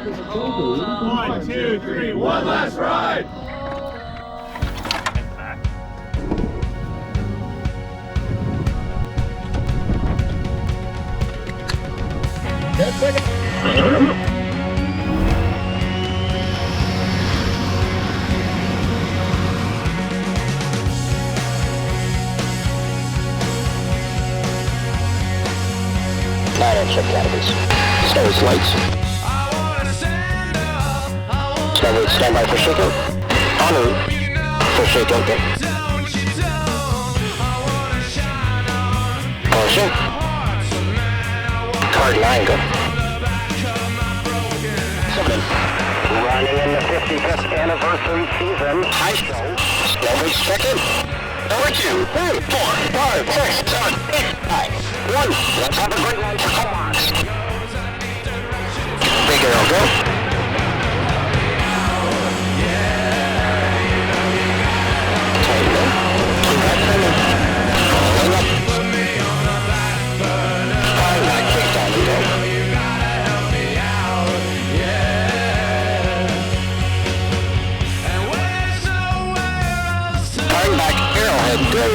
1, 2, 3, one last ride! Check canopies. Snowbirds lights. Snowbirds standby for shakeout. En route for shakeout. Caution. Card 9 go. Running in the 55th anniversary season. High show. Snowbirds check in. Number 2, 3, 4, 5, 6, 7, 8, 9, 1. Let's have a great night for Comox. Big arrow, go. Tighten in. Keep that turning. Hold up. Find that kick down and go. Find back arrowhead, go.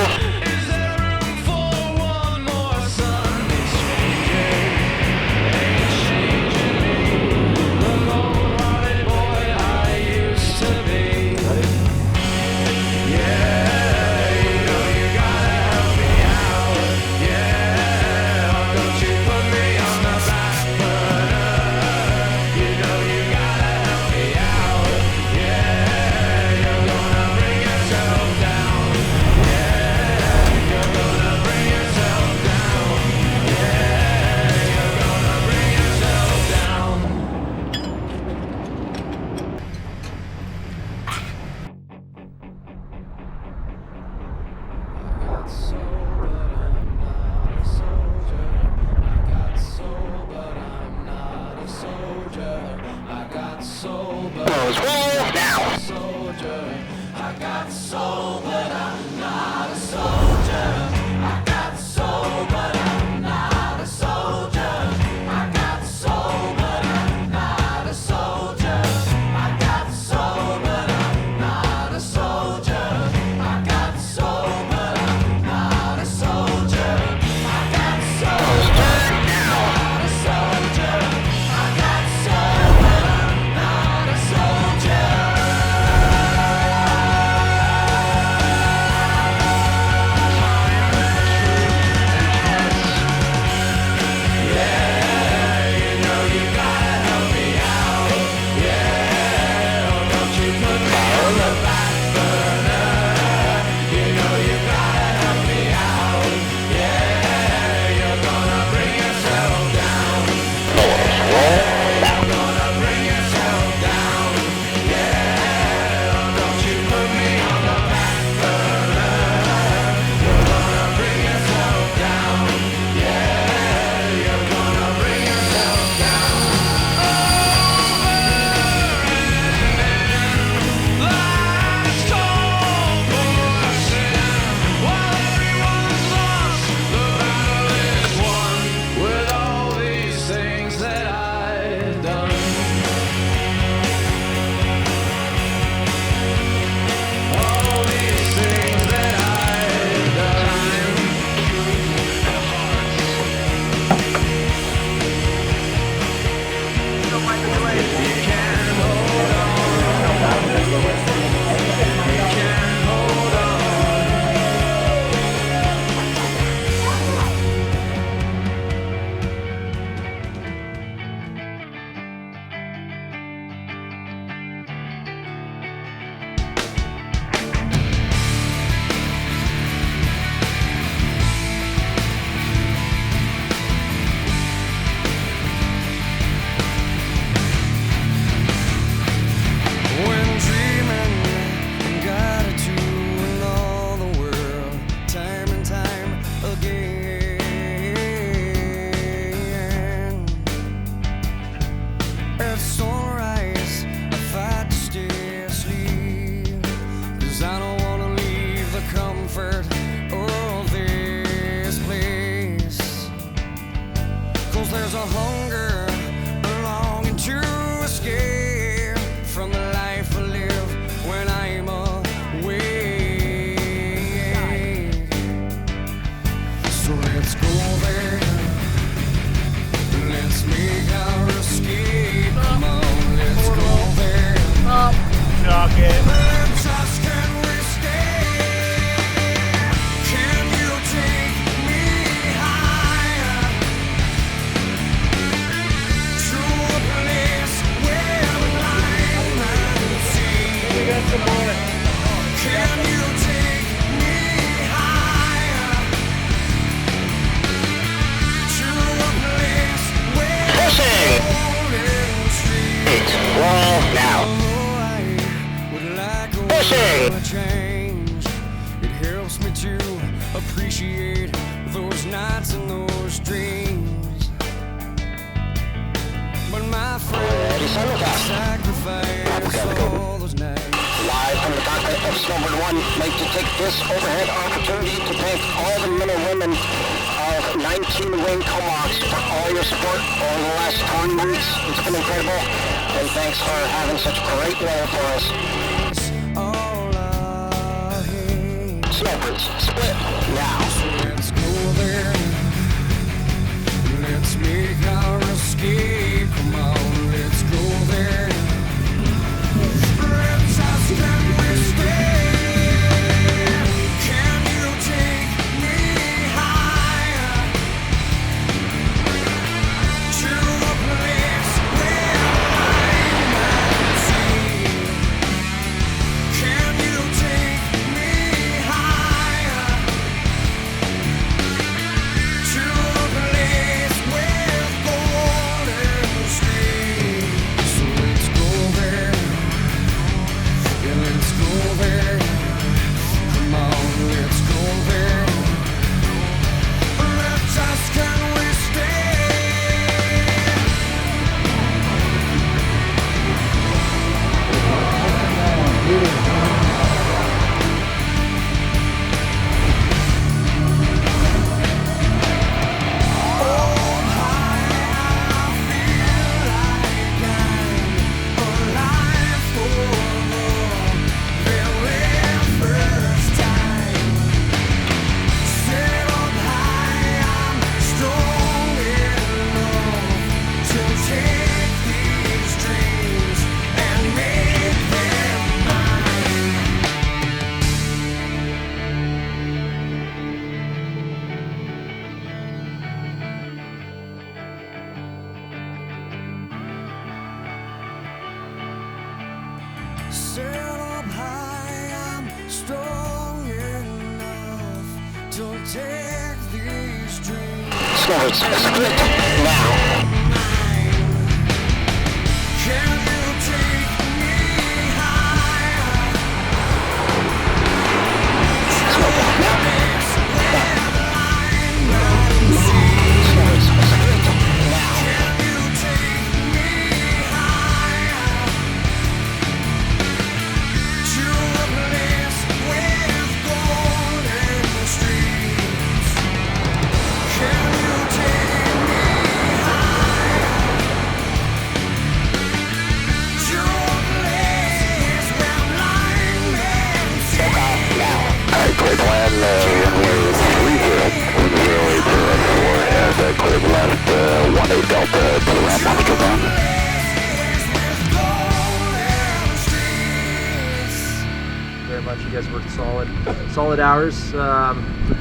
There's a hunger, a longing to escape. a change. It helps me to appreciate those nights and those dreams. But my friend, sacrifice all those nights. Live from the cockpit of Snowbird 1, like to take this overhead opportunity to thank all the men and women of 19 Wing Comox for all your support over the last 3 weeks. It's been incredible, and thanks for having such great weather for us. Snowbirds, split now. So let's go there. Let's make our escape. Come on, let's go there. Let's ask, can we stay? Can you take me higher to a place where I can see? Can you take me higher to a place with golden streams? So let's go there. Yeah, let's go there. Come on, let's go there. Let's ask, can we stay? Set up high, I'm strong enough to take these dreams. Snowbirds, split now. Can you take me higher? Snowbirds, now. Can you take me higher to a place with golden streams? Can you take me higher to a place where blind men see? Alright, clear plan, runway 30, 10-0, and clear left 18 Delta to the ramp on the down. Very much. You guys worked solid hours for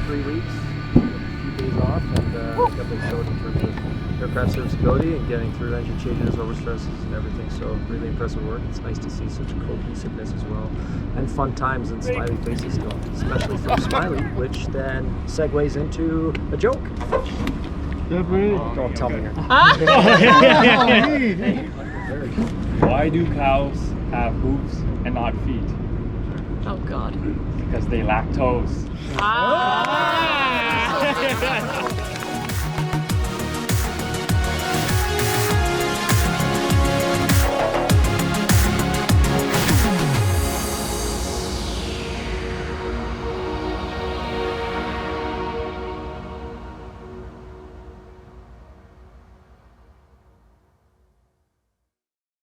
3 weeks. A few days off, and got the showed in terms of aircraft serviceability and getting through engine changes, overstresses, and everything. So really impressive work. It's nice to see such cohesiveness as well, and fun times and smiley faces still, especially from Smiley, which then segues into a joke. Don't tell me. Why do cows have hooves and not feet? Oh God. Because they lack toes. Ah!